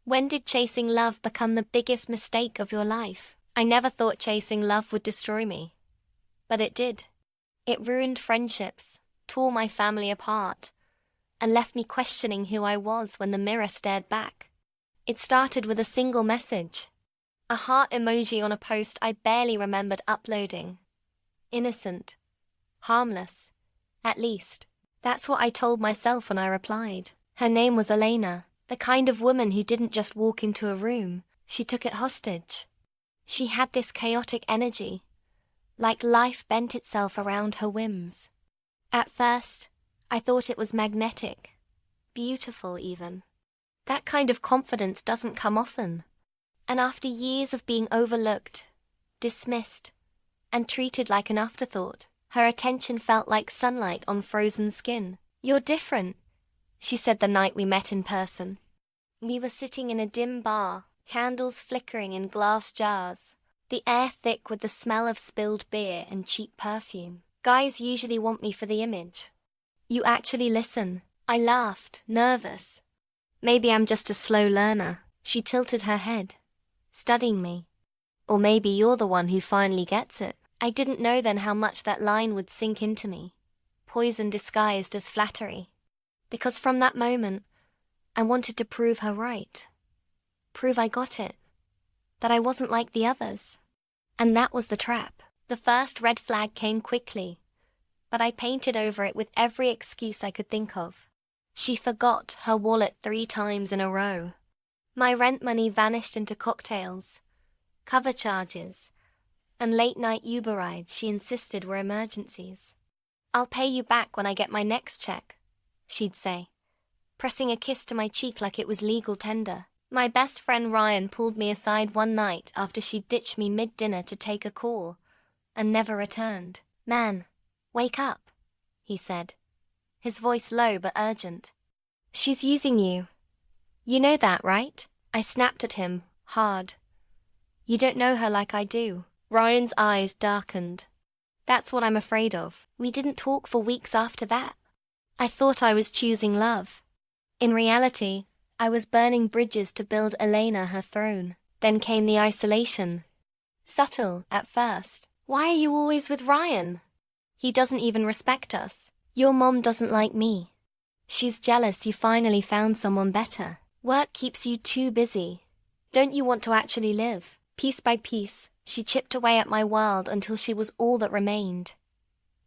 When did chasing love become the biggest mistake of your life? I never thought chasing love would destroy me. But it did. It ruined friendships, tore my family apart, and left me questioning who I was when the mirror stared back. It started with a single message. A heart emoji on a post I barely remembered uploading. Innocent. Harmless. At least. That's what I told myself when I replied. Her name was Elena, the kind of woman who didn't just walk into a room, she took it hostage. She had this chaotic energy, like life bent itself around her whims. At first, I thought it was magnetic, beautiful even. That kind of confidence doesn't come often. And after years of being overlooked, dismissed, and treated like an afterthought, her attention felt like sunlight on frozen skin. "You're different," she said the night we met in person. We were sitting in a dim bar, candles flickering in glass jars, the air thick with the smell of spilled beer and cheap perfume. Guys usually want me for the image. "You actually listen." I laughed, nervous. Maybe I'm just a slow learner. She tilted her head, studying me. Or maybe you're the one who finally gets it. I didn't know then how much that line would sink into me, poison disguised as flattery. Because from that moment, I wanted to prove her right. Prove I got it. That I wasn't like the others. And that was the trap. The first red flag came quickly, but I painted over it with every excuse I could think of. She forgot her wallet 3 times in a row. My rent money vanished into cocktails, cover charges, and late-night Uber rides she insisted were emergencies. "I'll pay you back when I get my next check," she'd say, pressing a kiss to my cheek like it was legal tender. My best friend Ryan pulled me aside one night after she'd ditched me mid-dinner to take a call, and never returned. "Man, wake up," he said, his voice low but urgent. "She's using you. You know that, right?" I snapped at him, hard. "You don't know her like I do." Ryan's eyes darkened. "That's what I'm afraid of." We didn't talk for weeks after that. I thought I was choosing love. In reality, I was burning bridges to build Elena her throne. Then came the isolation. Subtle, at first. "Why are you always with Ryan? He doesn't even respect us. Your mom doesn't like me. She's jealous you finally found someone better. Work keeps you too busy. Don't you want to actually live?" Piece by piece, she chipped away at my world until she was all that remained.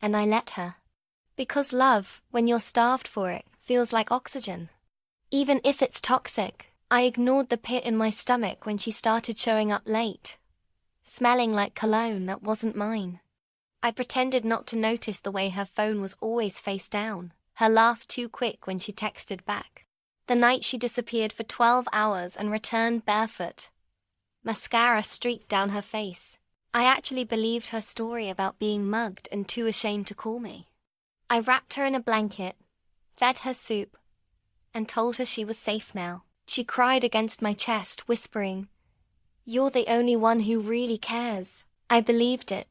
And I let her. Because love, when you're starved for it, feels like oxygen. Even if it's toxic, I ignored the pit in my stomach when she started showing up late, smelling like cologne that wasn't mine. I pretended not to notice the way her phone was always face down, her laugh too quick when she texted back. The night she disappeared for 12 hours and returned barefoot, mascara streaked down her face, I actually believed her story about being mugged and too ashamed to call me. I wrapped her in a blanket, fed her soup, and told her she was safe now. She cried against my chest, whispering, "You're the only one who really cares." I believed it.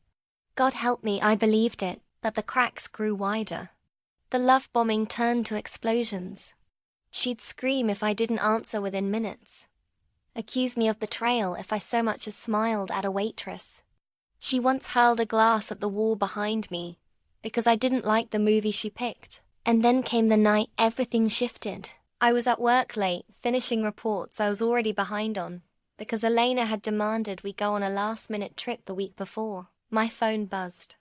God help me, I believed it, but the cracks grew wider. The love bombing turned to explosions. She'd scream if I didn't answer within minutes, accuse me of betrayal if I so much as smiled at a waitress. She once hurled a glass at the wall behind me because I didn't like the movie she picked. And then came the night everything shifted. I was at work late, finishing reports I was already behind on, because Elena had demanded we go on a last-minute trip the week before. My phone buzzed.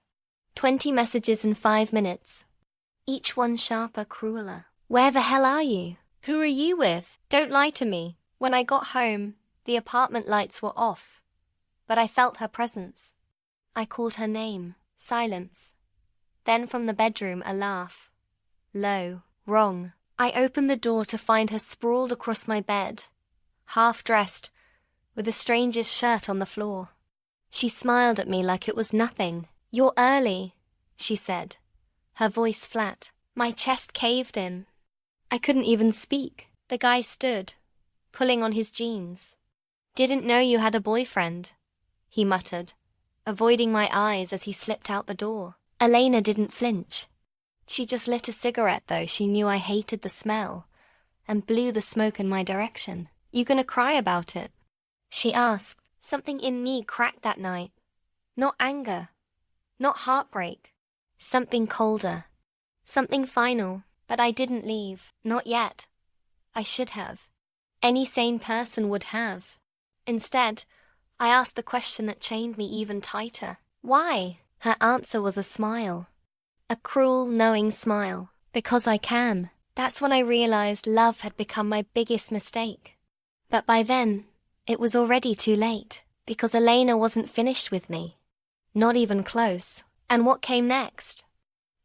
20 messages in 5 minutes. Each one sharper, crueler. "Where the hell are you? Who are you with? Don't lie to me." When I got home, the apartment lights were off, but I felt her presence. I called her name. Silence. Then from the bedroom, a laugh. Low. Wrong. I opened the door to find her sprawled across my bed, half-dressed, with a stranger's shirt on the floor. She smiled at me like it was nothing. "You're early," she said, her voice flat. My chest caved in. I couldn't even speak. The guy stood, pulling on his jeans. "Didn't know you had a boyfriend," he muttered, avoiding my eyes as he slipped out the door. Elena didn't flinch. She just lit a cigarette, though she knew I hated the smell, and blew the smoke in my direction. You gonna cry about it? She asked. Something in me cracked that night. Not anger. Not heartbreak. Something colder. Something final. But I didn't leave. Not yet. I should have. Any sane person would have. Instead, I asked the question that chained me even tighter. Why? Her answer was a smile. A cruel, knowing smile. Because I can. That's when I realized love had become my biggest mistake. But by then, it was already too late, because Elena wasn't finished with me. Not even close. And what came next?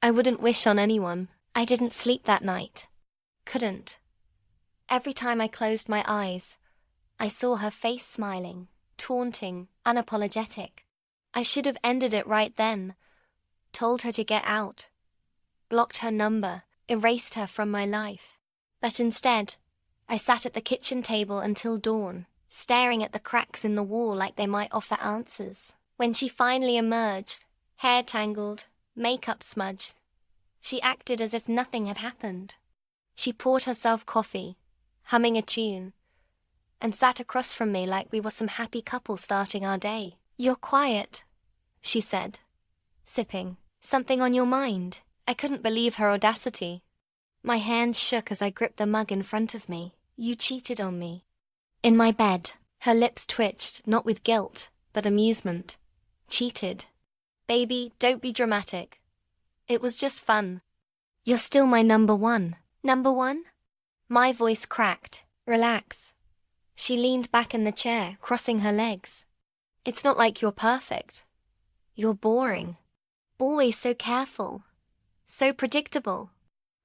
I wouldn't wish on anyone. I didn't sleep that night. Couldn't. Every time I closed my eyes, I saw her face smiling, taunting, unapologetic. I should have ended it right then, told her to get out, blocked her number, erased her from my life. But instead, I sat at the kitchen table until dawn, staring at the cracks in the wall like they might offer answers. When she finally emerged, hair tangled, makeup smudged, she acted as if nothing had happened. She poured herself coffee, humming a tune, and sat across from me like we were some happy couple starting our day. "You're quiet," she said, sipping. "Something on your mind?" I couldn't believe her audacity. My hand shook as I gripped the mug in front of me. "You cheated on me." In my bed, her lips twitched, not with guilt, but amusement. Cheated. Baby, don't be dramatic. It was just fun. You're still my number one. Number one? My voice cracked. Relax. She leaned back in the chair, crossing her legs. It's not like you're perfect. You're boring. Always so careful. So predictable.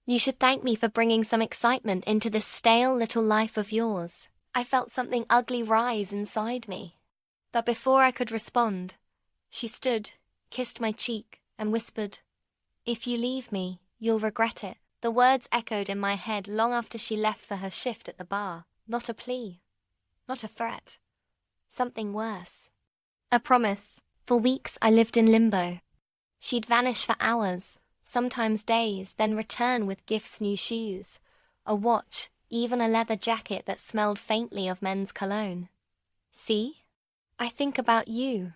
You should thank me for bringing some excitement into this stale little life of yours. I felt something ugly rise inside me. But before I could respond, she stood, kissed my cheek, and whispered, "If you leave me, you'll regret it." The words echoed in my head long after she left for her shift at the bar. Not a plea. Not a threat. Something worse. A promise. For weeks I lived in limbo. She'd vanish for hours, sometimes days, then return with gifts, new shoes, a watch, even a leather jacket that smelled faintly of men's cologne. "See? I think about you,"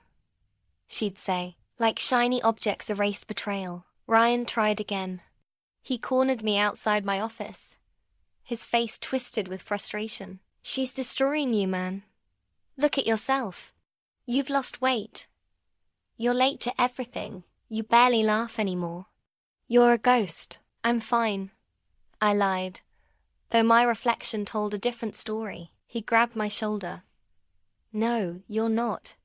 she'd say, like shiny objects erased betrayal. Ryan tried again. He cornered me outside my office, his face twisted with frustration. "She's destroying you, man. Look at yourself. You've lost weight. You're late to everything. You barely laugh anymore. You're a ghost." "I'm fine," I lied, though my reflection told a different story. He grabbed my shoulder. "No, you're not.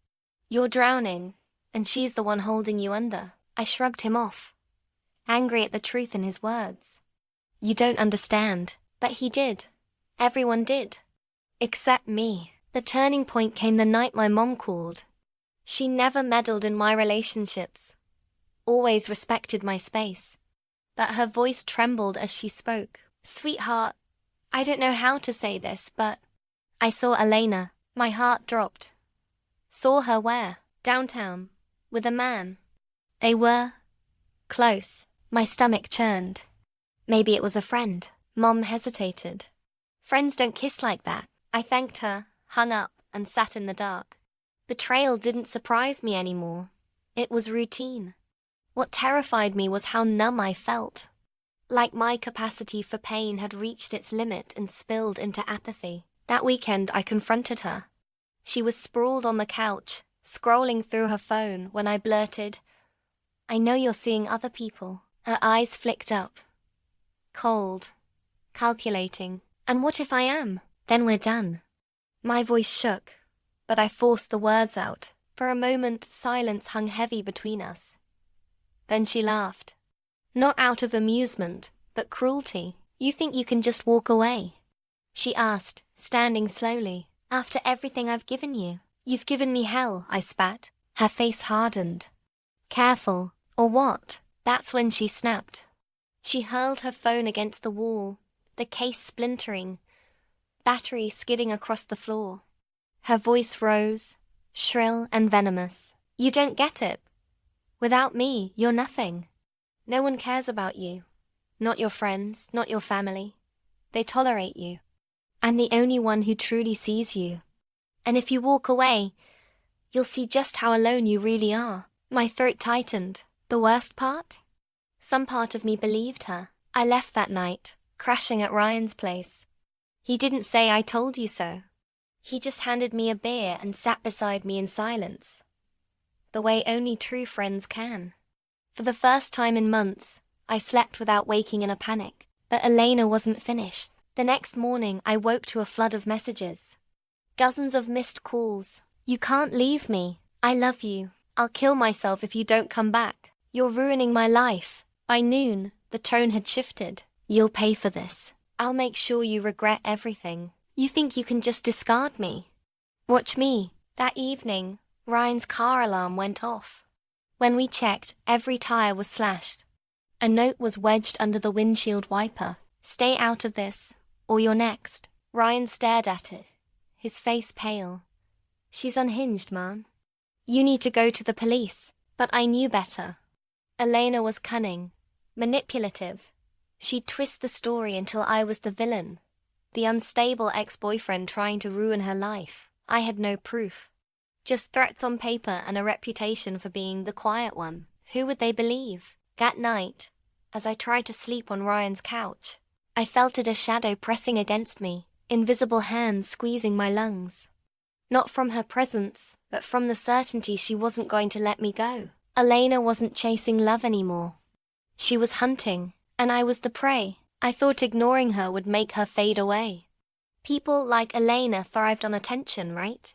You're drowning, and she's the one holding you under." I shrugged him off, angry at the truth in his words. "You don't understand." But he did. Everyone did. Except me. The turning point came the night my mom called. She never meddled in my relationships, always respected my space. But her voice trembled as she spoke. "Sweetheart, I don't know how to say this, but..." I saw Elena. My heart dropped. Saw her where? Downtown. With a man. They were close. My stomach churned. Maybe it was a friend. Mom hesitated. Friends don't kiss like that. I thanked her, hung up, and sat in the dark. Betrayal didn't surprise me anymore. It was routine. What terrified me was how numb I felt. Like my capacity for pain had reached its limit and spilled into apathy. That weekend I confronted her. She was sprawled on the couch, scrolling through her phone when I blurted, "I know you're seeing other people." Her eyes flicked up. Cold. Calculating. "And what if I am? Then we're done." My voice shook, but I forced the words out. For a moment, silence hung heavy between us. Then she laughed. Not out of amusement, but cruelty. "You think you can just walk away?" she asked, standing slowly. "After everything I've given you?" "You've given me hell," I spat. Her face hardened. "Careful, or what?" That's when she snapped. She hurled her phone against the wall, the case splintering, battery skidding across the floor. Her voice rose, shrill and venomous. "You don't get it. Without me, you're nothing. No one cares about you. Not your friends, not your family. They tolerate you." I'm the only one who truly sees you. And if you walk away, you'll see just how alone you really are. My throat tightened. The worst part? Some part of me believed her. I left that night, crashing at Ryan's place. He didn't say I told you so. He just handed me a beer and sat beside me in silence. The way only true friends can. For the first time in months, I slept without waking in a panic. But Elena wasn't finished. The next morning, I woke to a flood of messages. Dozens of missed calls. You can't leave me. I love you. I'll kill myself if you don't come back. You're ruining my life. By noon, the tone had shifted. You'll pay for this. I'll make sure you regret everything. You think you can just discard me? Watch me. That evening, Ryan's car alarm went off. When we checked, every tire was slashed. A note was wedged under the windshield wiper. Stay out of this, or you're next. Ryan stared at it, his face pale. She's unhinged, man. You need to go to the police. But I knew better. Elena was cunning, manipulative. She'd twist the story until I was the villain, the unstable ex-boyfriend trying to ruin her life. I had no proof. Just threats on paper and a reputation for being the quiet one. Who would they believe? That night, as I tried to sleep on Ryan's couch, I felt a shadow pressing against me, invisible hands squeezing my lungs. Not from her presence, but from the certainty she wasn't going to let me go. Elena wasn't chasing love anymore. She was hunting, and I was the prey. I thought ignoring her would make her fade away. People like Elena thrived on attention, right?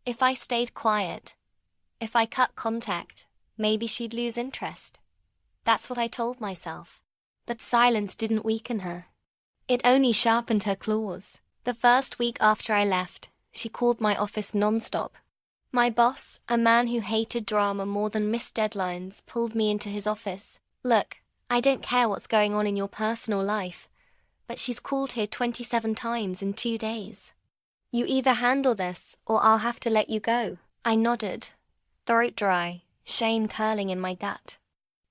If I stayed quiet, if I cut contact, maybe she'd lose interest. That's what I told myself. But silence didn't weaken her. It only sharpened her claws. The first week after I left, she called my office non-stop. My boss, a man who hated drama more than missed deadlines, pulled me into his office. Look, I don't care what's going on in your personal life, but she's called here 27 times in 2 days. You either handle this, or I'll have to let you go. I nodded, throat dry, shame curling in my gut.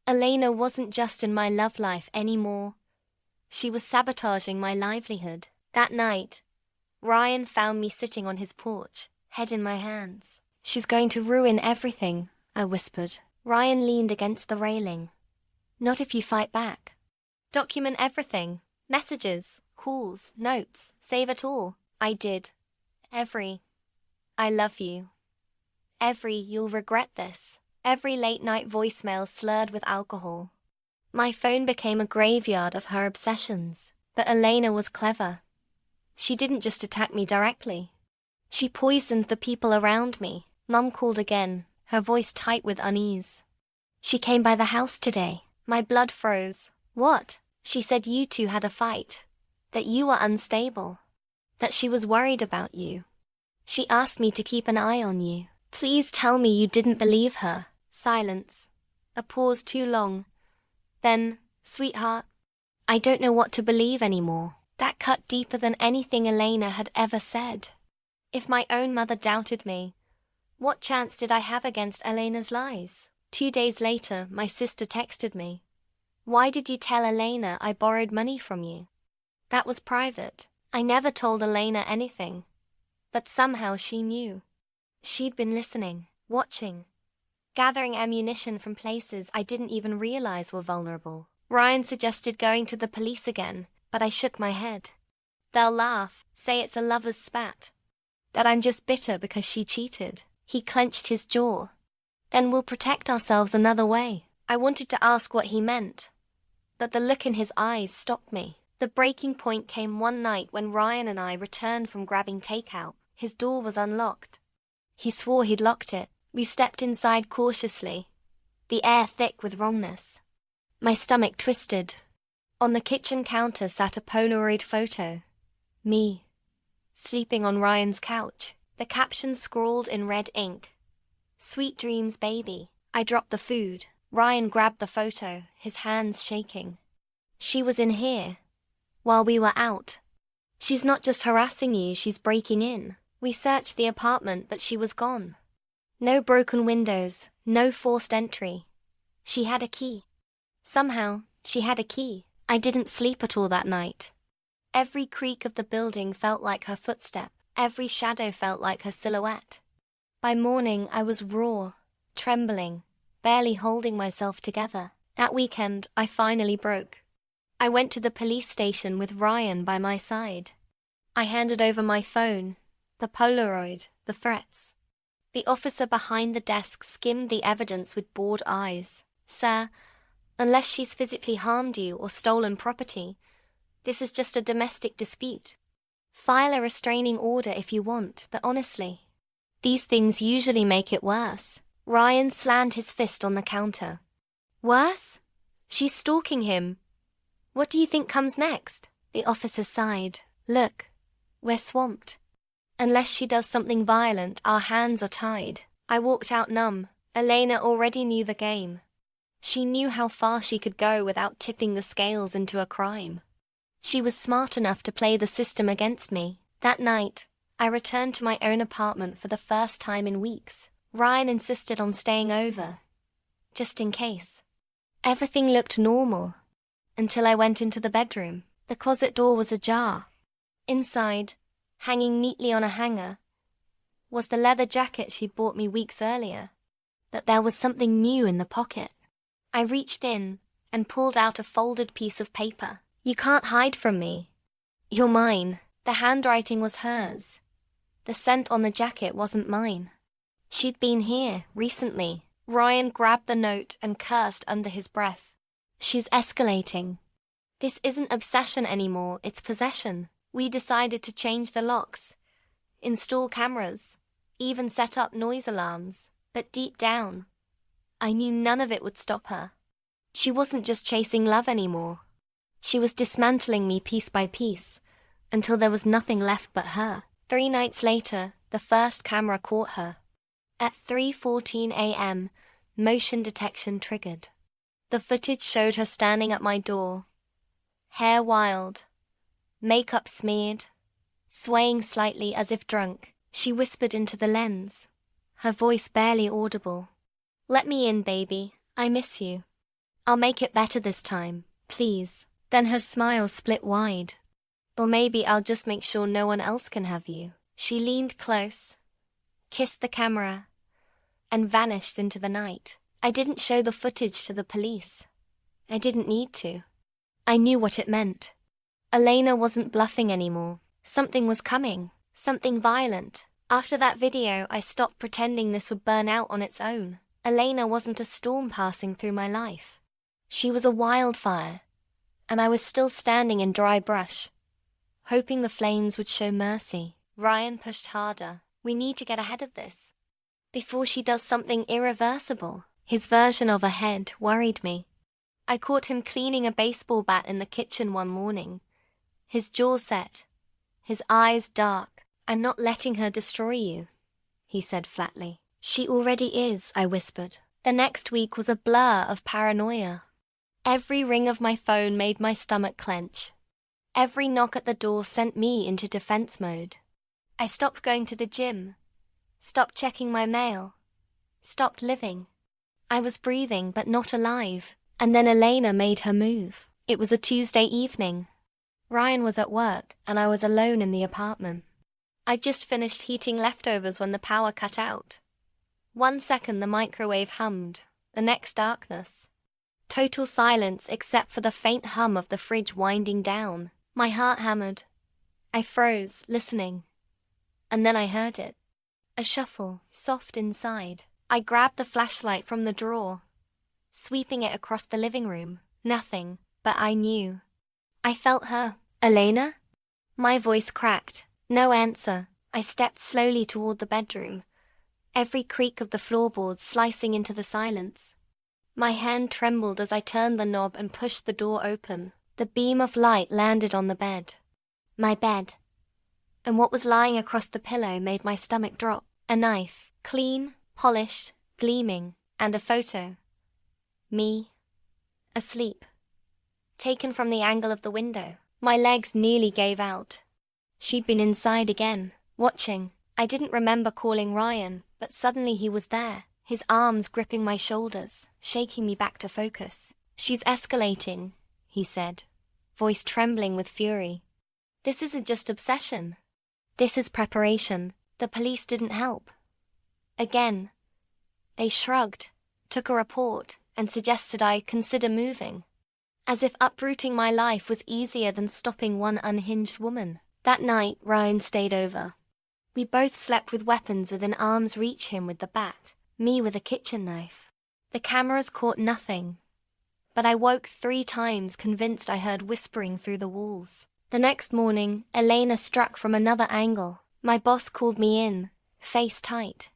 Elena wasn't just in my love life anymore. She was sabotaging my livelihood. That night, Ryan found me sitting on his porch, head in my hands. She's going to ruin everything, I whispered. Ryan leaned against the railing. Not if you fight back. Document everything. Messages, calls, notes, save it all. I did. Every, I love you. Every, you'll regret this. Every late-night voicemail slurred with alcohol. My phone became a graveyard of her obsessions. But Elena was clever. She didn't just attack me directly. She poisoned the people around me. Mum called again, her voice tight with unease. She came by the house today. My blood froze. What? She said you two had a fight. That you were unstable. That she was worried about you. She asked me to keep an eye on you. Please tell me you didn't believe her. Silence. A pause too long. Then, sweetheart, I don't know what to believe anymore. That cut deeper than anything Elena had ever said. If my own mother doubted me, what chance did I have against Elena's lies? 2 days later, my sister texted me. Why did you tell Elena I borrowed money from you? That was private. I never told Elena anything. But somehow she knew. She'd been listening, watching, gathering ammunition from places I didn't even realize were vulnerable. Ryan suggested going to the police again, but I shook my head. They'll laugh, say it's a lover's spat. That I'm just bitter because she cheated. He clenched his jaw. Then we'll protect ourselves another way. I wanted to ask what he meant, but the look in his eyes stopped me. The breaking point came one night when Ryan and I returned from grabbing takeout. His door was unlocked. He swore he'd locked it. We stepped inside cautiously, the air thick with wrongness. My stomach twisted. On the kitchen counter sat a Polaroid photo. Me, sleeping on Ryan's couch. The caption scrawled in red ink. Sweet dreams, baby. I dropped the food. Ryan grabbed the photo, his hands shaking. She was in here, while we were out. She's not just harassing you, she's breaking in. We searched the apartment, but she was gone. No broken windows, no forced entry. She had a key. Somehow, she had a key. I didn't sleep at all that night. Every creak of the building felt like her footstep. Every shadow felt like her silhouette. By morning, I was raw, trembling, barely holding myself together. That weekend, I finally broke. I went to the police station with Ryan by my side. I handed over my phone, the Polaroid, the threats. The officer behind the desk skimmed the evidence with bored eyes. "Sir, unless she's physically harmed you or stolen property, this is just a domestic dispute. File a restraining order if you want, but honestly, these things usually make it worse." Ryan slammed his fist on the counter. "Worse? She's stalking him. What do you think comes next?" The officer sighed. "Look, we're swamped. Unless she does something violent, our hands are tied." I walked out numb. Elena already knew the game. She knew how far she could go without tipping the scales into a crime. She was smart enough to play the system against me. That night, I returned to my own apartment for the first time in weeks. Ryan insisted on staying over, just in case. Everything looked normal, until I went into the bedroom. The closet door was ajar. Inside, hanging neatly on a hanger, was the leather jacket she bought me weeks earlier. But there was something new in the pocket. I reached in and pulled out a folded piece of paper. "You can't hide from me. You're mine." The handwriting was hers. The scent on the jacket wasn't mine. She'd been here, recently. Ryan grabbed the note and cursed under his breath. "She's escalating. This isn't obsession anymore, it's possession." We decided to change the locks, install cameras, even set up noise alarms. But deep down, I knew none of it would stop her. She wasn't just chasing love anymore. She was dismantling me piece by piece, until there was nothing left but her. 3 nights later, the first camera caught her. At 3:14 a.m., motion detection triggered. The footage showed her standing at my door, hair wild, makeup smeared, swaying slightly as if drunk. She whispered into the lens, her voice barely audible. "Let me in, baby. I miss you. I'll make it better this time, please." Then her smile split wide. "Or maybe I'll just make sure no one else can have you." She leaned close, kissed the camera, and vanished into the night. I didn't show the footage to the police. I didn't need to. I knew what it meant. Elena wasn't bluffing anymore. Something was coming, something violent. After that video, I stopped pretending this would burn out on its own. Elena wasn't a storm passing through my life. She was a wildfire, and I was still standing in dry brush, hoping the flames would show mercy. Ryan pushed harder. "We need to get ahead of this, before she does something irreversible." His version of ahead worried me. I caught him cleaning a baseball bat in the kitchen one morning, his jaw set, his eyes dark. "I'm not letting her destroy you," he said flatly. "She already is," I whispered. The next week was a blur of paranoia. Every ring of my phone made my stomach clench. Every knock at the door sent me into defense mode. I stopped going to the gym, stopped checking my mail, stopped living. I was breathing but not alive. And then Elena made her move. It was a Tuesday evening. Ryan was at work, and I was alone in the apartment. I'd just finished heating leftovers when the power cut out. 1 second the microwave hummed, the next darkness. Total silence except for the faint hum of the fridge winding down. My heart hammered. I froze, listening. And then I heard it. A shuffle, soft inside. I grabbed the flashlight from the drawer, sweeping it across the living room. Nothing, but I knew. I felt her. "Elena?" My voice cracked. No answer. I stepped slowly toward the bedroom, every creak of the floorboards slicing into the silence. My hand trembled as I turned the knob and pushed the door open. The beam of light landed on the bed. My bed. And what was lying across the pillow made my stomach drop. A knife, clean, polished, gleaming, and a photo. Me, asleep, taken from the angle of the window. My legs nearly gave out. She'd been inside again, watching. I didn't remember calling Ryan, but suddenly he was there, his arms gripping my shoulders, shaking me back to focus. "She's escalating," he said, voice trembling with fury. This isn't just obsession. This is preparation. The police didn't help. Again, they shrugged, took a report, and suggested I consider moving. As if uprooting my life was easier than stopping one unhinged woman. That night, Ryan stayed over. We both slept with weapons within arm's reach, him with the bat, me with a kitchen knife. The cameras caught nothing, but I woke 3 times convinced I heard whispering through the walls. The next morning, Elena struck from another angle. My boss called me in, face tight.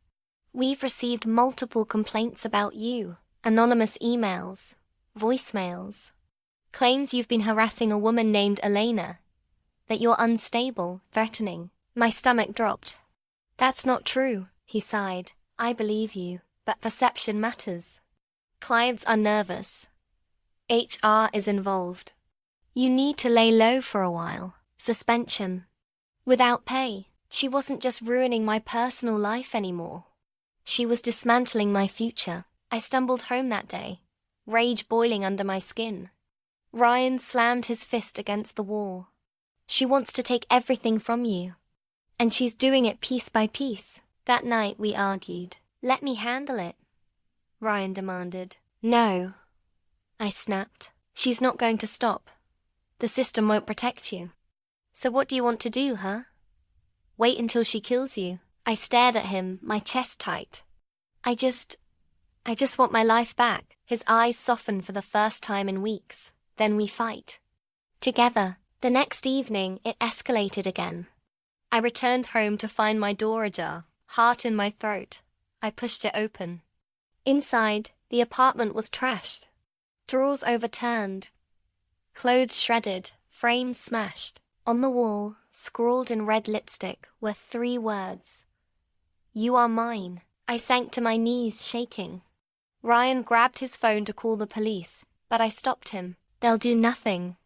We've received multiple complaints about you, anonymous emails, voicemails. Claims you've been harassing a woman named Elena, that you're unstable, threatening. My stomach dropped. That's not true, he sighed. I believe you, but perception matters. Clients are nervous. HR is involved. You need to lay low for a while. Suspension. Without pay. She wasn't just ruining my personal life anymore. She was dismantling my future. I stumbled home that day, rage boiling under my skin. Ryan slammed his fist against the wall. She wants to take everything from you. And she's doing it piece by piece. That night we argued. Let me handle it, Ryan demanded. No, I snapped. She's not going to stop. The system won't protect you. So what do you want to do, huh? Wait until she kills you. I stared at him, my chest tight. I just want my life back. His eyes softened for the first time in weeks. Then we fight. Together. The next evening, it escalated again. I returned home to find my door ajar, heart in my throat. I pushed it open. Inside, the apartment was trashed. Drawers overturned. Clothes shredded, frames smashed. On the wall, scrawled in red lipstick, were 3 words. You are mine. I sank to my knees, shaking. Ryan grabbed his phone to call the police, but I stopped him. They'll do nothing,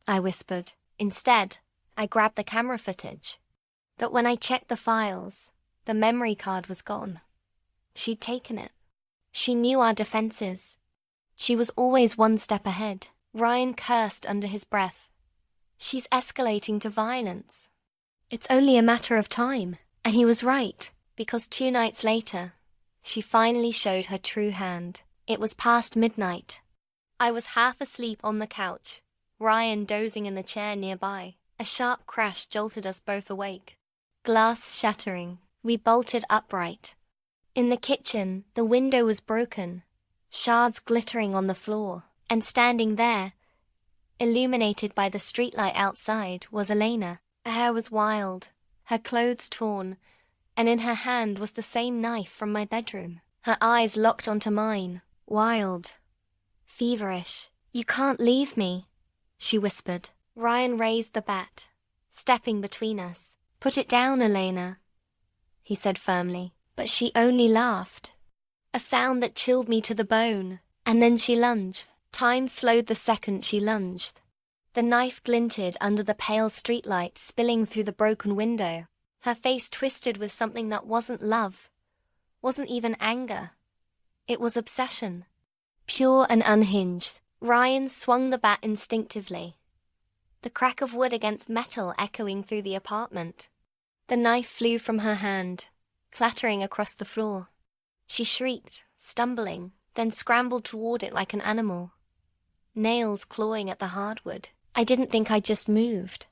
I whispered. Instead, I grabbed the camera footage. But when I checked the files, the memory card was gone. She'd taken it. She knew our defenses. She was always 1 step ahead. Ryan cursed under his breath. She's escalating to violence. It's only a matter of time. And he was right, because 2 nights later, she finally showed her true hand. It was past midnight. I was half asleep on the couch, Ryan dozing in the chair nearby. A sharp crash jolted us both awake. Glass shattering. We bolted upright. In the kitchen, the window was broken, shards glittering on the floor, and standing there, illuminated by the streetlight outside, was Elena. Her hair was wild, her clothes torn, and in her hand was the same knife from my bedroom. Her eyes locked onto mine, wild, feverish. You can't leave me, she whispered. Ryan raised the bat, stepping between us. Put it down, Elena, he said firmly, but she only laughed. A sound that chilled me to the bone, and then she lunged. Time slowed the second she lunged. The knife glinted under the pale streetlight spilling through the broken window. Her face twisted with something that wasn't love, wasn't even anger. It was obsession, pure and unhinged. Ryan swung the bat instinctively, the crack of wood against metal echoing through the apartment. The knife flew from her hand, clattering across the floor. She shrieked, stumbling, then scrambled toward it like an animal, nails clawing at the hardwood. I didn't think I just moved.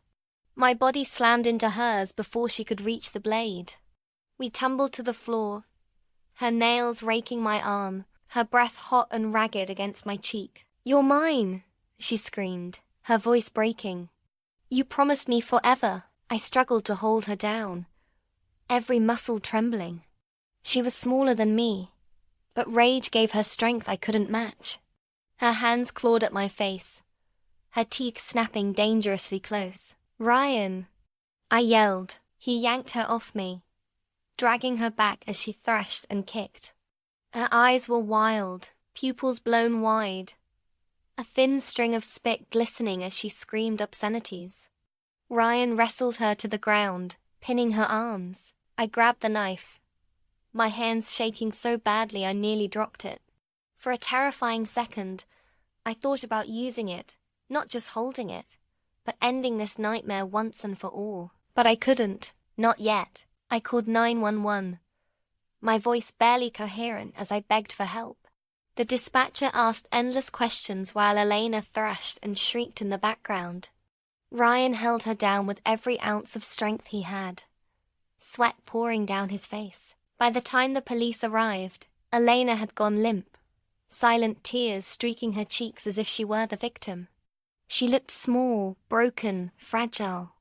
My body slammed into hers before she could reach the blade. We tumbled to the floor, her nails raking my arm, her breath hot and ragged against my cheek. You're mine, she screamed, her voice breaking. You promised me forever. I struggled to hold her down, every muscle trembling. She was smaller than me, but rage gave her strength I couldn't match. Her hands clawed at my face, her teeth snapping dangerously close. Ryan, I yelled. He yanked her off me, dragging her back as she thrashed and kicked. Her eyes were wild, pupils blown wide, a thin string of spit glistening as she screamed obscenities. Ryan wrestled her to the ground, pinning her arms. I grabbed the knife, my hands shaking so badly I nearly dropped it. For a terrifying second, I thought about using it, not just holding it, but ending this nightmare once and for all. But I couldn't. Not yet. I called 911. My voice barely coherent as I begged for help. The dispatcher asked endless questions while Elena thrashed and shrieked in the background. Ryan held her down with every ounce of strength he had, sweat pouring down his face. By the time the police arrived, Elena had gone limp, silent tears streaking her cheeks as if she were the victim. She looked small, broken, fragile.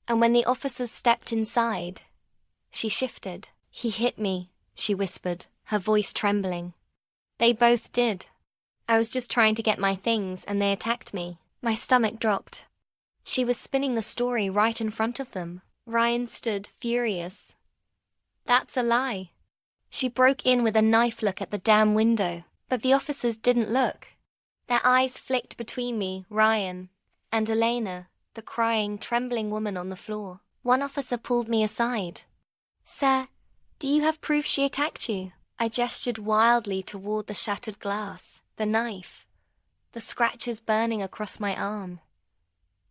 And when the officers stepped inside, she shifted. "He hit me," she whispered, her voice trembling. "They both did. I was just trying to get my things and they attacked me." My stomach dropped. She was spinning the story right in front of them. Ryan stood, furious. "That's a lie." She broke in with a knife look at the damn window, but the officers didn't look. Their eyes flicked between me, Ryan, and Elena, the crying, trembling woman on the floor. One officer pulled me aside. "Sir, do you have proof she attacked you?" I gestured wildly toward the shattered glass, the knife, the scratches burning across my arm.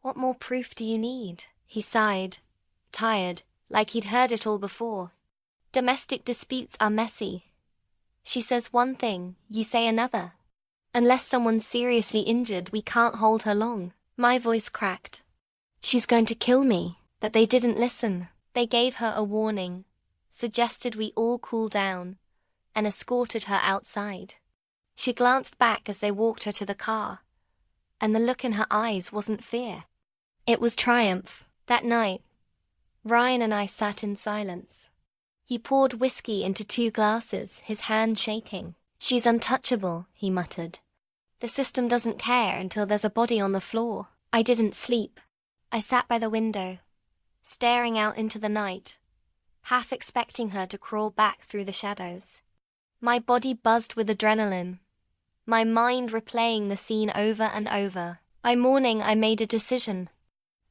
"What more proof do you need?" He sighed, tired, like he'd heard it all before. "Domestic disputes are messy. She says one thing, you say another. Unless someone's seriously injured, we can't hold her long." My voice cracked. "She's going to kill me." But they didn't listen. They gave her a warning, suggested we all cool down, and escorted her outside. She glanced back as they walked her to the car, and the look in her eyes wasn't fear. It was triumph. That night, Ryan and I sat in silence. He poured whiskey into 2 glasses, his hand shaking. "She's untouchable," he muttered. "The system doesn't care until there's a body on the floor." I didn't sleep. I sat by the window, staring out into the night, half expecting her to crawl back through the shadows. My body buzzed with adrenaline, my mind replaying the scene over and over. By morning, I made a decision.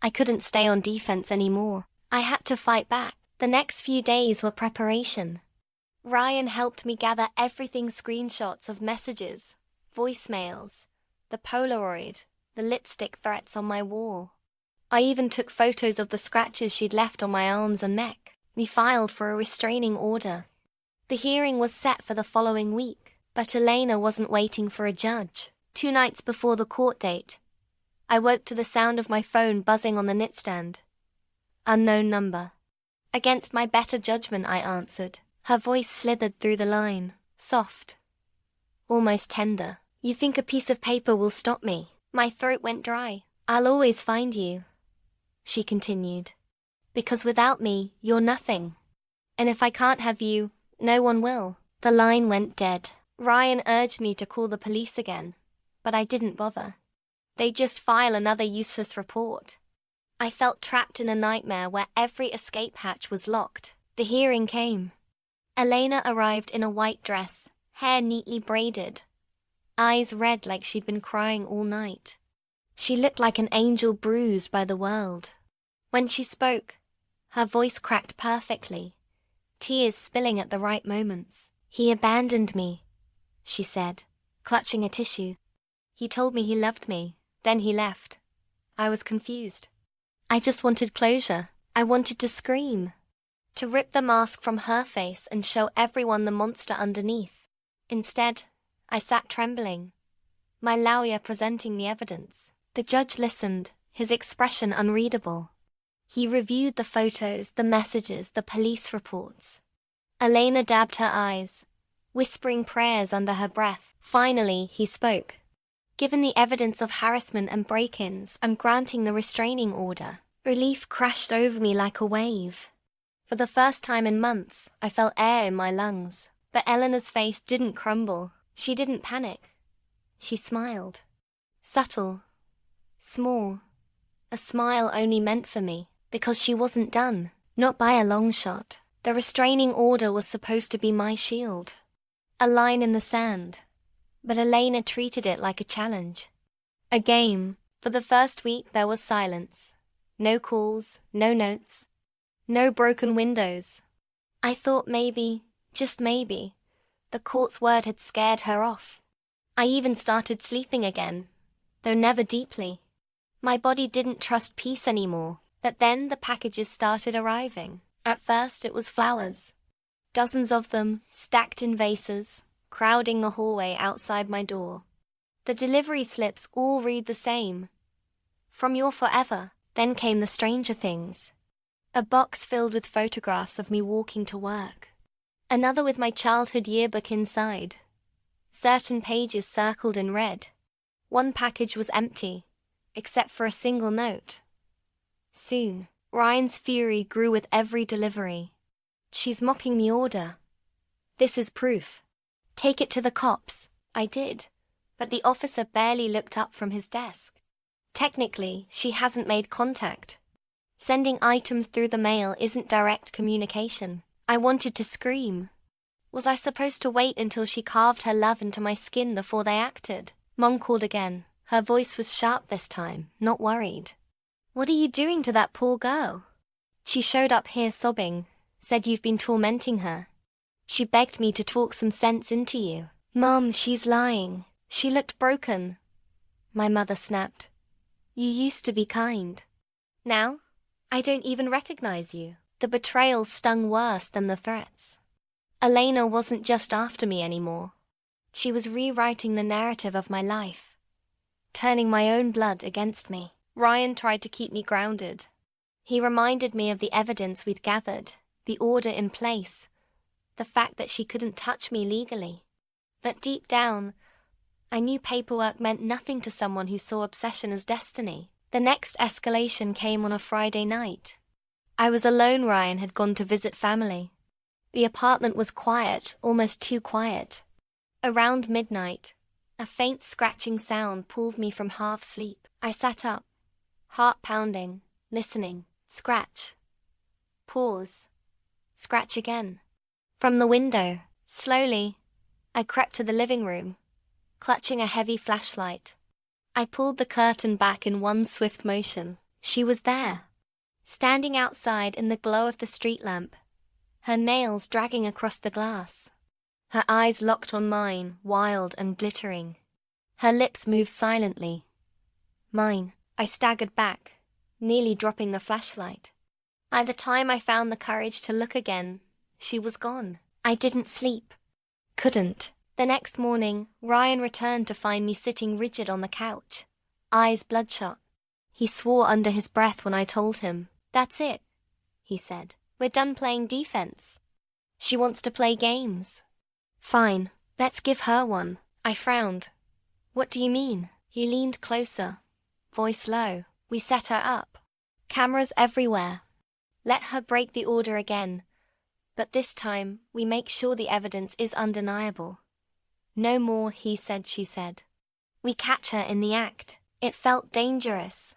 I couldn't stay on defense anymore. I had to fight back. The next few days were preparation. Ryan helped me gather everything: screenshots of messages, voicemails, the Polaroid, the lipstick threats on my wall. I even took photos of the scratches she'd left on my arms and neck. We filed for a restraining order. The hearing was set for the following week, but Elena wasn't waiting for a judge. 2 nights before the court date, I woke to the sound of my phone buzzing on the nightstand. Unknown number. Against my better judgment, I answered. Her voice slithered through the line, soft, almost tender. "You think a piece of paper will stop me?" My throat went dry. "I'll always find you," she continued. "Because without me, you're nothing. And if I can't have you, no one will." The line went dead. Ryan urged me to call the police again, but I didn't bother. They'd just file another useless report. I felt trapped in a nightmare where every escape hatch was locked. The hearing came. Elena arrived in a white dress, hair neatly braided, eyes red like she'd been crying all night. She looked like an angel bruised by the world. When she spoke, her voice cracked perfectly, tears spilling at the right moments. "He abandoned me," she said, clutching a tissue. "He told me he loved me, then he left." I was confused. I just wanted closure. I wanted to scream, to rip the mask from her face and show everyone the monster underneath. Instead, I sat trembling, my lawyer presenting the evidence. The judge listened, his expression unreadable. He reviewed the photos, the messages, the police reports. Elena dabbed her eyes, whispering prayers under her breath. Finally, he spoke. "Given the evidence of harassment and break-ins, I'm granting the restraining order." Relief crashed over me like a wave. For the first time in months, I felt air in my lungs. But Eleanor's face didn't crumble. She didn't panic. She smiled. Subtle, small, a smile only meant for me, because she wasn't done. Not by a long shot. The restraining order was supposed to be my shield. A line in the sand. But Elena treated it like a challenge. A game. For the first week there was silence. No calls, no notes, no broken windows. I thought maybe, just maybe, the court's word had scared her off. I even started sleeping again, though never deeply. My body didn't trust peace anymore, but then the packages started arriving. At first it was flowers. Dozens of them, stacked in vases, crowding the hallway outside my door. The delivery slips all read the same. From your forever. Then came the stranger things. A box filled with photographs of me walking to work. Another with my childhood yearbook inside. Certain pages circled in red. One package was empty, except for a single note. Soon, Ryan's fury grew with every delivery. She's mocking me order. This is proof. Take it to the cops. I did, but the officer barely looked up from his desk. Technically, she hasn't made contact. Sending items through the mail isn't direct communication. I wanted to scream. Was I supposed to wait until she carved her love into my skin before they acted? Mom called again. Her voice was sharp this time, not worried. What are you doing to that poor girl? She showed up here sobbing, said you've been tormenting her. She begged me to talk some sense into you. Mom, she's lying. She looked broken. My mother snapped. You used to be kind. Now, I don't even recognize you. The betrayal stung worse than the threats. Elena wasn't just after me anymore. She was rewriting the narrative of my life, turning my own blood against me. Ryan tried to keep me grounded. He reminded me of the evidence we'd gathered, the order in place, the fact that she couldn't touch me legally. But deep down, I knew paperwork meant nothing to someone who saw obsession as destiny. The next escalation came on a Friday night. I was alone. Ryan had gone to visit family. The apartment was quiet, almost too quiet. Around midnight, a faint scratching sound pulled me from half sleep. I sat up, heart pounding, listening. Scratch. Pause. Scratch again. From the window, slowly, I crept to the living room, clutching a heavy flashlight. I pulled the curtain back in one swift motion. She was there, standing outside in the glow of the street lamp, her nails dragging across the glass. Her eyes locked on mine, wild and glittering. Her lips moved silently. Mine. I staggered back, nearly dropping the flashlight. By the time I found the courage to look again, she was gone. I didn't sleep. Couldn't. The next morning, Ryan returned to find me sitting rigid on the couch, eyes bloodshot. He swore under his breath when I told him. That's it, he said. We're done playing defense. She wants to play games. Fine, let's give her one. I frowned. What do you mean? He leaned closer, voice low. We set her up. Cameras everywhere. Let her break the order again. But this time, we make sure the evidence is undeniable. No more he said, she said. We catch her in the act. It felt dangerous,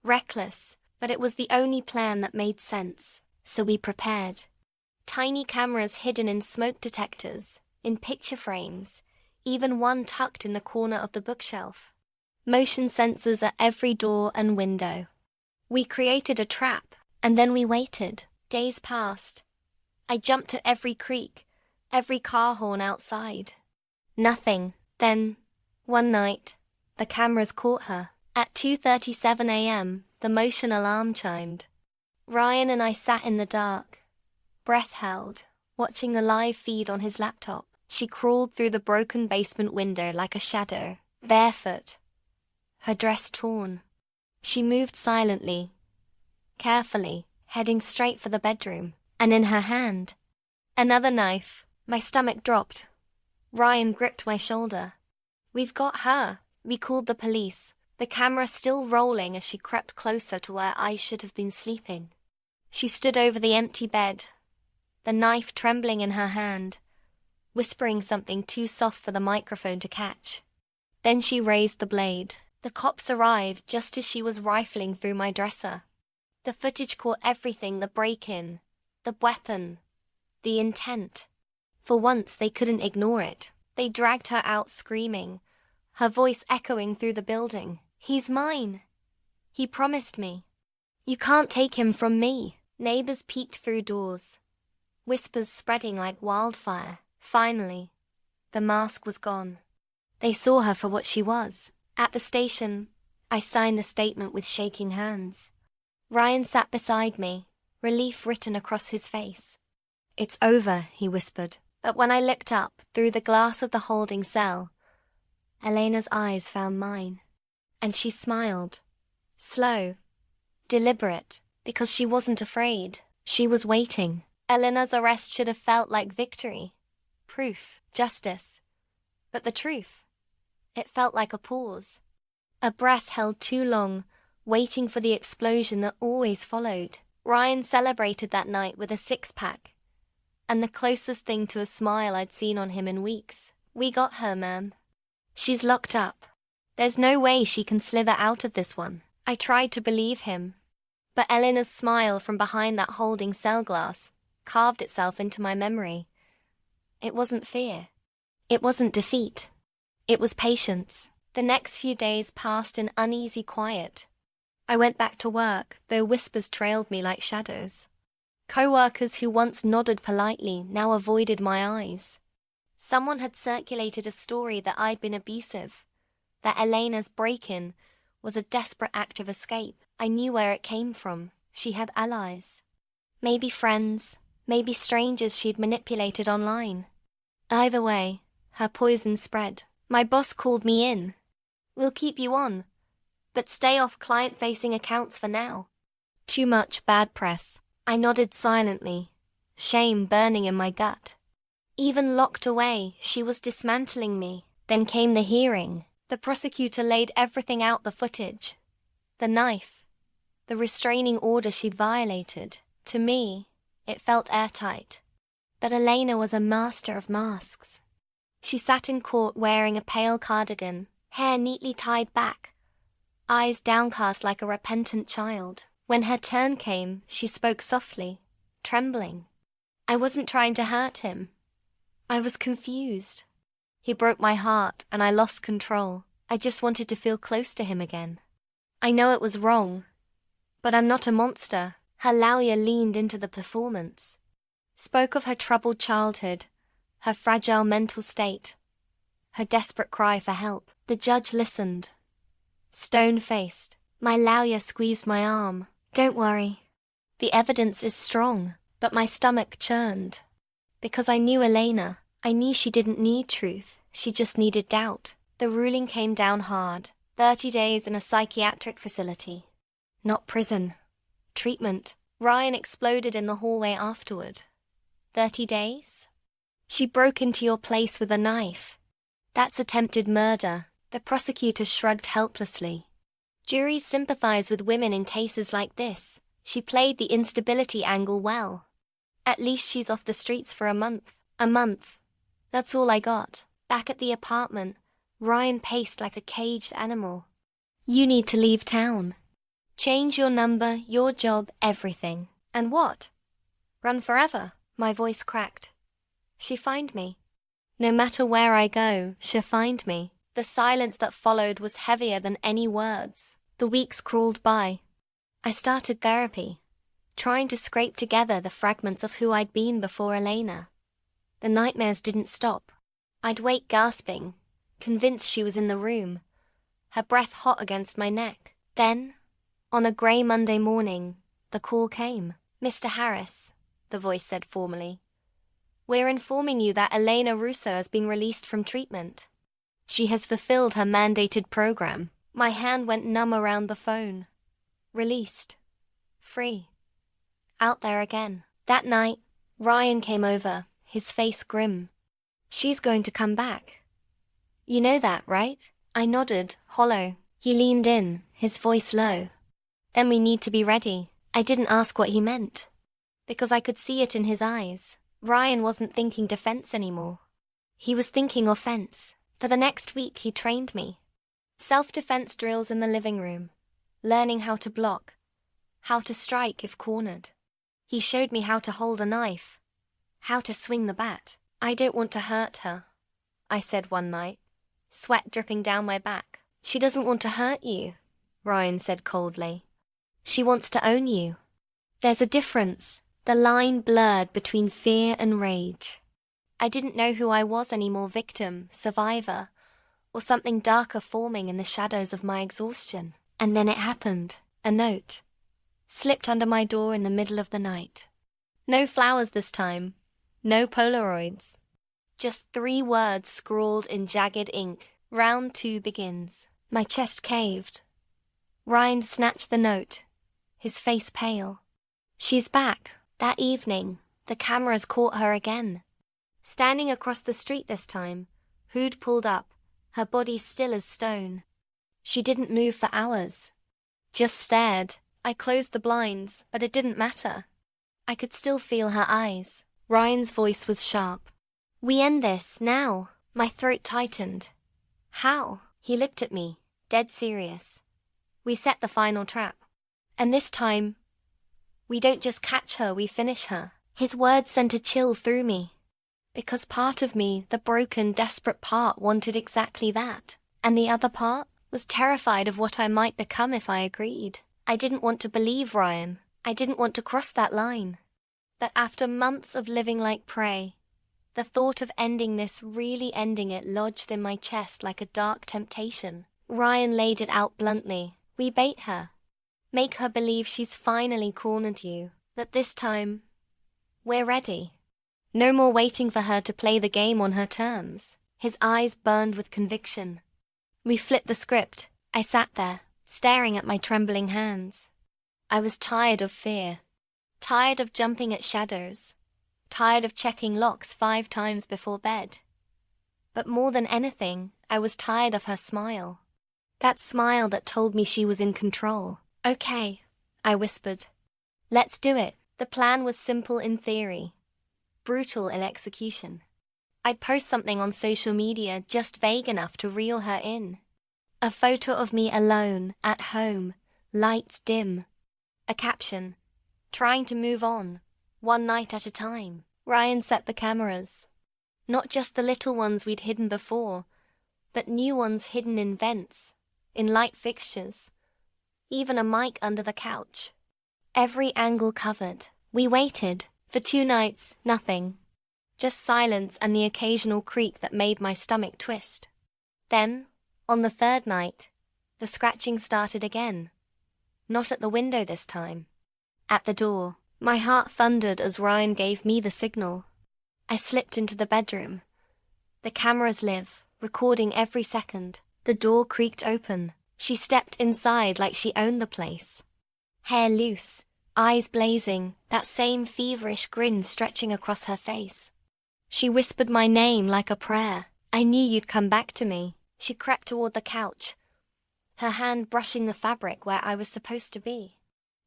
reckless, but it was the only plan that made sense, so we prepared. Tiny cameras hidden in smoke detectors, in picture frames, even one tucked in the corner of the bookshelf. Motion sensors at every door and window. We created a trap, and then we waited. Days passed. I jumped at every creak, every car horn outside. Nothing. Then, one night, the cameras caught her. At 2:37 a.m., the motion alarm chimed. Ryan and I sat in the dark, breath held, watching the live feed on his laptop. She crawled through the broken basement window like a shadow, barefoot, her dress torn. She moved silently, carefully, heading straight for the bedroom, and in her hand, another knife. My stomach dropped. Ryan gripped my shoulder. We've got her. We called the police, the camera still rolling as she crept closer to where I should have been sleeping. She stood over the empty bed, the knife trembling in her hand, whispering something too soft for the microphone to catch. Then she raised the blade. The cops arrived just as she was rifling through my dresser. The footage caught everything: the break-in, the weapon, the intent. For once, they couldn't ignore it. They dragged her out screaming, her voice echoing through the building. He's mine. He promised me. You can't take him from me. Neighbors peeked through doors, whispers spreading like wildfire. Finally, the mask was gone. They saw her for what she was. At the station, I signed the statement with shaking hands. Ryan sat beside me, relief written across his face. "It's over," he whispered. But when I looked up through the glass of the holding cell, Elena's eyes found mine. And she smiled. Slow, deliberate, because she wasn't afraid. She was waiting. Elena's arrest should have felt like victory. Proof, justice. But the truth, it felt like a pause. A breath held too long, waiting for the explosion that always followed. Ryan celebrated that night with a six-pack, and the closest thing to a smile I'd seen on him in weeks. "We got her, ma'am. She's locked up. There's no way she can slither out of this one." I tried to believe him, but Elena's smile from behind that holding cell glass carved itself into my memory. It wasn't fear. It wasn't defeat. It was patience. The next few days passed in uneasy quiet. I went back to work, though whispers trailed me like shadows. Co-workers who once nodded politely now avoided my eyes. Someone had circulated a story that I'd been abusive, that Elena's break-in was a desperate act of escape. I knew where it came from. She had allies. Maybe friends, maybe strangers she'd manipulated online. Either way, her poison spread. My boss called me in. "We'll keep you on, but stay off client-facing accounts for now." Too much bad press. I nodded silently, shame burning in my gut. Even locked away, she was dismantling me. Then came the hearing. The prosecutor laid everything out, the footage. The knife. The restraining order she'd violated. To me, it felt airtight. But Elena was a master of masks. She sat in court wearing a pale cardigan, hair neatly tied back, eyes downcast like a repentant child. When her turn came, she spoke softly, trembling. I wasn't trying to hurt him. I was confused. He broke my heart, and I lost control. I just wanted to feel close to him again. "I know it was wrong, but I'm not a monster." Her lawyer leaned into the performance, spoke of her troubled childhood, her fragile mental state, her desperate cry for help. The judge listened, stone-faced. My lawyer squeezed my arm. "Don't worry. The evidence is strong." But my stomach churned. Because I knew Elena. I knew she didn't need truth. She just needed doubt. The ruling came down hard. 30 days in a psychiatric facility. Not prison. Treatment. Ryan exploded in the hallway afterward. 30 days? She broke into your place with a knife. That's attempted murder. The prosecutor shrugged helplessly. Juries sympathize with women in cases like this. She played the instability angle well. At least she's off the streets for a month. A month. That's all I got. Back at the apartment, Ryan paced like a caged animal. "You need to leave town. Change your number, your job, everything." "And what? Run forever?" My voice cracked. "She find me. No matter where I go, she'll find me." The silence that followed was heavier than any words. The weeks crawled by. I started therapy, trying to scrape together the fragments of who I'd been before Elena. The nightmares didn't stop. I'd wake gasping, convinced she was in the room, her breath hot against my neck. Then, on a grey Monday morning, the call came. "Mr. Harris," the voice said formally, "we're informing you that Elena Russo has been released from treatment. She has fulfilled her mandated program." My hand went numb around the phone. Released. Free. Out there again. That night, Ryan came over, his face grim. "She's going to come back. You know that, right?" I nodded, hollow. He leaned in, his voice low. "Then we need to be ready." I didn't ask what he meant, because I could see it in his eyes. Ryan wasn't thinking defense anymore. He was thinking offense. For the next week, he trained me. Self-defense drills in the living room, learning how to block, how to strike if cornered. He showed me how to hold a knife, how to swing the bat. "I don't want to hurt her," I said one night, sweat dripping down my back. "She doesn't want to hurt you," Ryan said coldly. "She wants to own you." There's a difference. The line blurred between fear and rage. I didn't know who I was anymore, victim, survivor, or something darker forming in the shadows of my exhaustion. And then it happened. A note slipped under my door in the middle of the night. No flowers this time. No Polaroids. Just 3 words scrawled in jagged ink. Round 2 begins. My chest caved. Ryan snatched the note, his face pale. She's back. That evening, the cameras caught her again. Standing across the street this time, hood pulled up, her body still as stone. She didn't move for hours. Just stared. I closed the blinds, but it didn't matter. I could still feel her eyes. Ryan's voice was sharp. We end this, now. My throat tightened. How? He looked at me, dead serious. We set the final trap. And this time, we don't just catch her, we finish her. His words sent a chill through me. Because part of me, the broken, desperate part, wanted exactly that. And the other part was terrified of what I might become if I agreed. I didn't want to believe Ryan. I didn't want to cross that line. That after months of living like prey, the thought of ending this, really ending it, lodged in my chest like a dark temptation. Ryan laid it out bluntly. We bait her. Make her believe she's finally cornered you. That this time, we're ready. No more waiting for her to play the game on her terms. His eyes burned with conviction. We flipped the script. I sat there, staring at my trembling hands. I was tired of fear. Tired of jumping at shadows. Tired of checking locks 5 times before bed. But more than anything, I was tired of her smile. That smile that told me she was in control. Okay, I whispered. Let's do it. The plan was simple in theory, brutal in execution. I'd post something on social media just vague enough to reel her in. A photo of me alone, at home, lights dim. A caption, trying to move on, one night at a time. Ryan set the cameras. Not just the little ones we'd hidden before, but new ones hidden in vents, in light fixtures, even a mic under the couch. Every angle covered. We waited. For 2 nights, nothing. Just silence and the occasional creak that made my stomach twist. Then, on the 3rd night, the scratching started again. Not at the window this time. At the door. My heart thundered as Ryan gave me the signal. I slipped into the bedroom. The cameras live, recording every second. The door creaked open. She stepped inside like she owned the place. Hair loose, eyes blazing, that same feverish grin stretching across her face. She whispered my name like a prayer. I knew you'd come back to me. She crept toward the couch, her hand brushing the fabric where I was supposed to be.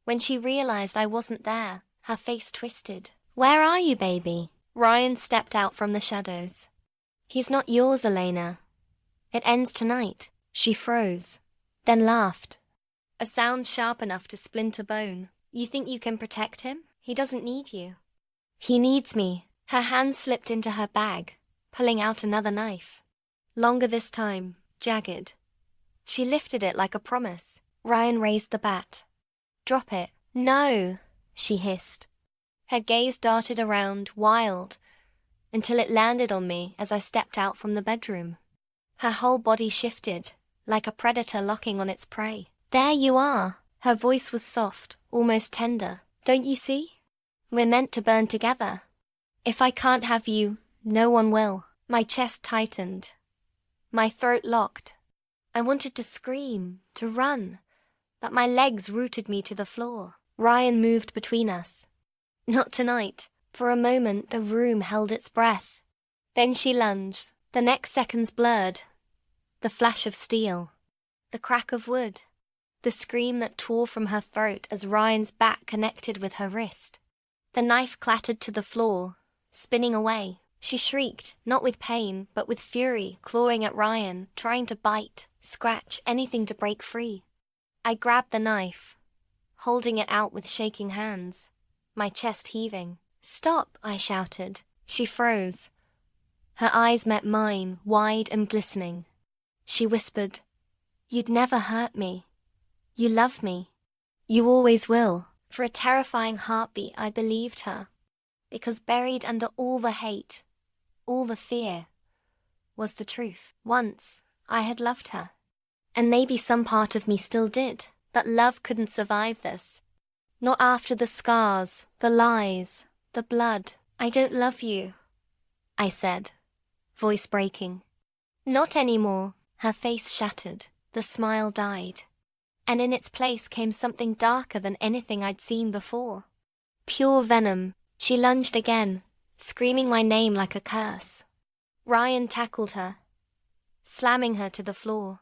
When she realized I wasn't there, her face twisted. Where are you, baby? Ryan stepped out from the shadows. He's not yours, Elena. It ends tonight. She froze, then laughed. A sound sharp enough to splinter bone. You think you can protect him? He doesn't need you. He needs me. Her hand slipped into her bag, pulling out another knife. Longer this time, jagged. She lifted it like a promise. Ryan raised the bat. Drop it. No, she hissed. Her gaze darted around, wild, until it landed on me as I stepped out from the bedroom. Her whole body shifted, like a predator locking on its prey. There you are. Her voice was soft, almost tender. Don't you see? We're meant to burn together. If I can't have you, no one will. My chest tightened. My throat locked. I wanted to scream, to run, but my legs rooted me to the floor. Ryan moved between us. Not tonight. For a moment, the room held its breath. Then she lunged. The next seconds blurred. The flash of steel. The crack of wood. The scream that tore from her throat as Ryan's back connected with her wrist. The knife clattered to the floor, spinning away. She shrieked, not with pain, but with fury, clawing at Ryan, trying to bite, scratch, anything to break free. I grabbed the knife, holding it out with shaking hands, my chest heaving. Stop, I shouted. She froze. Her eyes met mine, wide and glistening. She whispered, You'd never hurt me. You love me. You always will. For a terrifying heartbeat, I believed her. Because buried under all the hate, all the fear, was the truth. Once, I had loved her. And maybe some part of me still did, but love couldn't survive this. Not after the scars, the lies, the blood. I don't love you, I said, voice breaking. Not anymore. Her face shattered. The smile died. And in its place came something darker than anything I'd seen before. Pure venom. She lunged again, screaming my name like a curse. Ryan tackled her, slamming her to the floor.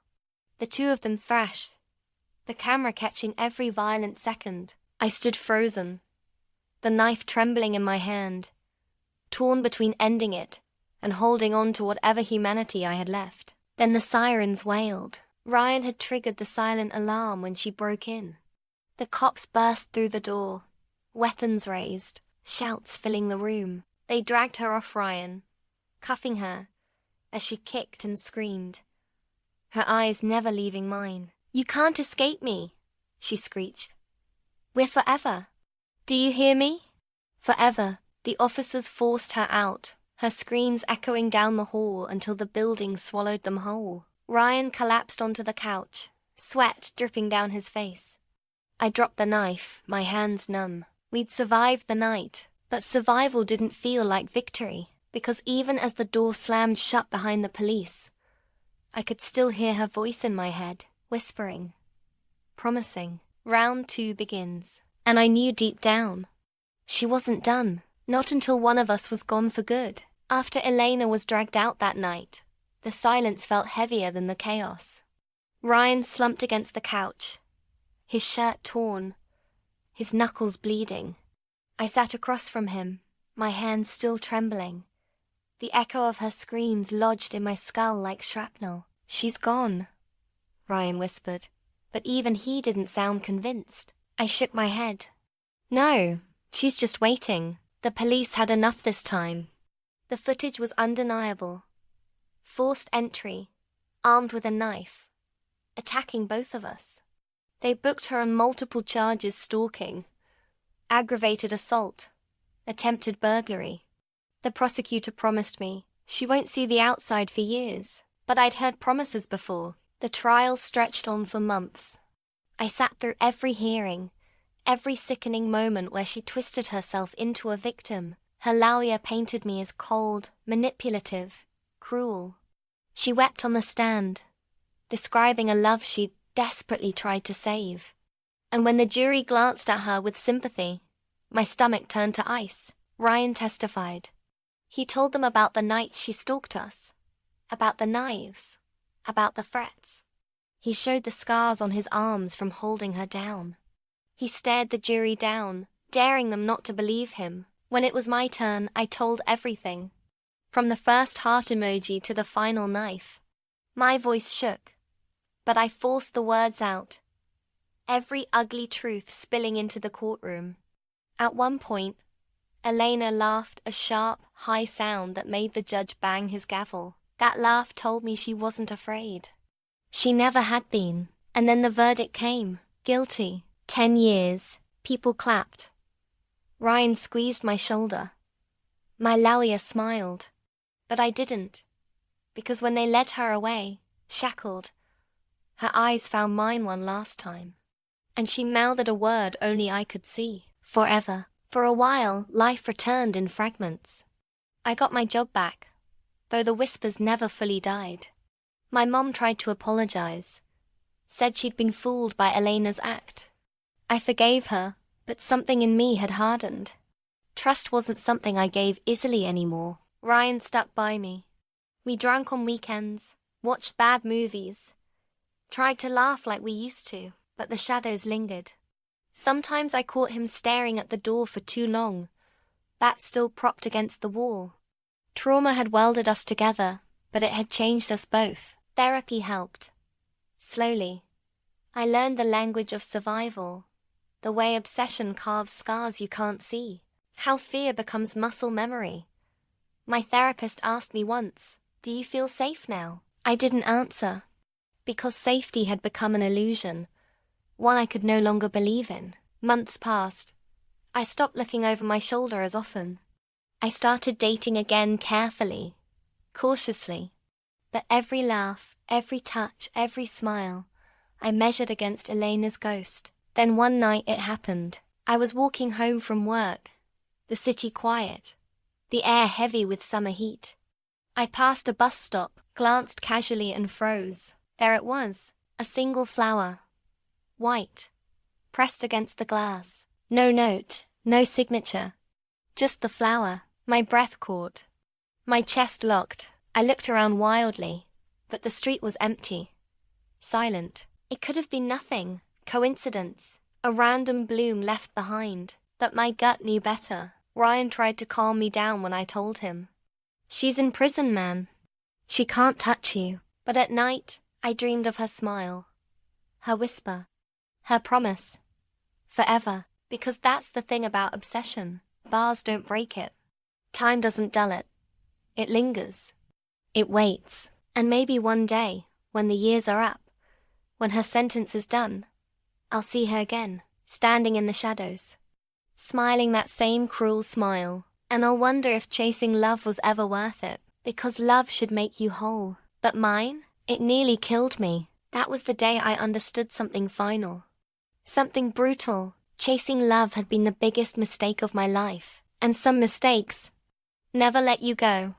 The two of them thrashed, the camera catching every violent second. I stood frozen, the knife trembling in my hand, torn between ending it and holding on to whatever humanity I had left. Then the sirens wailed. Ryan had triggered the silent alarm when she broke in. The cops burst through the door, weapons raised, shouts filling the room. They dragged her off Ryan, cuffing her as she kicked and screamed, her eyes never leaving mine. "You can't escape me," she screeched. "We're forever. Do you hear me? Forever." The officers forced her out, her screams echoing down the hall until the building swallowed them whole. Ryan collapsed onto the couch, sweat dripping down his face. I dropped the knife, my hands numb. We'd survived the night, but survival didn't feel like victory, because even as the door slammed shut behind the police, I could still hear her voice in my head, whispering, promising. Round 2 begins, and I knew deep down, she wasn't done, not until one of us was gone for good. After Elena was dragged out that night, the silence felt heavier than the chaos. Ryan slumped against the couch, his shirt torn, his knuckles bleeding. I sat across from him, my hands still trembling. The echo of her screams lodged in my skull like shrapnel. "She's gone," Ryan whispered, but even he didn't sound convinced. I shook my head. "No, she's just waiting. The police had enough this time." The footage was undeniable. Forced entry, armed with a knife, attacking both of us. They booked her on multiple charges: stalking, aggravated assault, attempted burglary. The prosecutor promised me she won't see the outside for years, but I'd heard promises before. The trial stretched on for months. I sat through every hearing, every sickening moment where she twisted herself into a victim. Her lawyer painted me as cold, manipulative, cruel. She wept on the stand, describing a love she'd desperately tried to save. And when the jury glanced at her with sympathy, my stomach turned to ice. Ryan testified. He told them about the nights she stalked us, about the knives, about the threats. He showed the scars on his arms from holding her down. He stared the jury down, daring them not to believe him. When it was my turn, I told everything, from the first heart emoji to the final knife. My voice shook, but I forced the words out, every ugly truth spilling into the courtroom. At one point, Elena laughed, a sharp, high sound that made the judge bang his gavel. That laugh told me she wasn't afraid. She never had been. And then the verdict came. Guilty. 10 years. People clapped. Ryan squeezed my shoulder. My lawyer smiled. But I didn't. Because when they led her away, shackled, her eyes found mine one last time. And she mouthed a word only I could see. Forever. For a while, life returned in fragments. I got my job back, though the whispers never fully died. My mom tried to apologize, said she'd been fooled by Elena's act. I forgave her, but something in me had hardened. Trust wasn't something I gave easily anymore. Ryan stuck by me. We drank on weekends, watched bad movies, tried to laugh like we used to, but the shadows lingered. Sometimes I caught him staring at the door for too long, bat still propped against the wall. Trauma had welded us together, but it had changed us both. Therapy helped. Slowly, I learned the language of survival, the way obsession carves scars you can't see, how fear becomes muscle memory. My therapist asked me once, "Do you feel safe now?" I didn't answer, because safety had become an illusion, one I could no longer believe in. Months passed. I stopped looking over my shoulder as often. I started dating again carefully, cautiously. But every laugh, Every touch, every smile, I measured against Elena's ghost. Then one night it happened. I was walking home from work, the city quiet, the air heavy with summer heat. I passed a bus stop, glanced casually and froze. There it was, a single flower, white, pressed against the glass. No note, no signature, just the flower. My breath caught, my chest locked. I looked around wildly, but the street was empty, silent. It could have been nothing, coincidence, a random bloom left behind. But my gut knew better. Ryan tried to calm me down when I told him. She's in prison, man. She can't touch you. But at night, I dreamed of her smile, her whisper, her promise. Forever. Because that's the thing about obsession. Bars don't break it. Time doesn't dull it. It lingers. It waits. And maybe one day, when the years are up, when her sentence is done, I'll see her again, standing in the shadows, smiling that same cruel smile. And I'll wonder if chasing love was ever worth it, because love should make you whole. But mine? It nearly killed me. That was the day I understood something final. Something brutal. Chasing love had been the biggest mistake of my life. And some mistakes never let you go.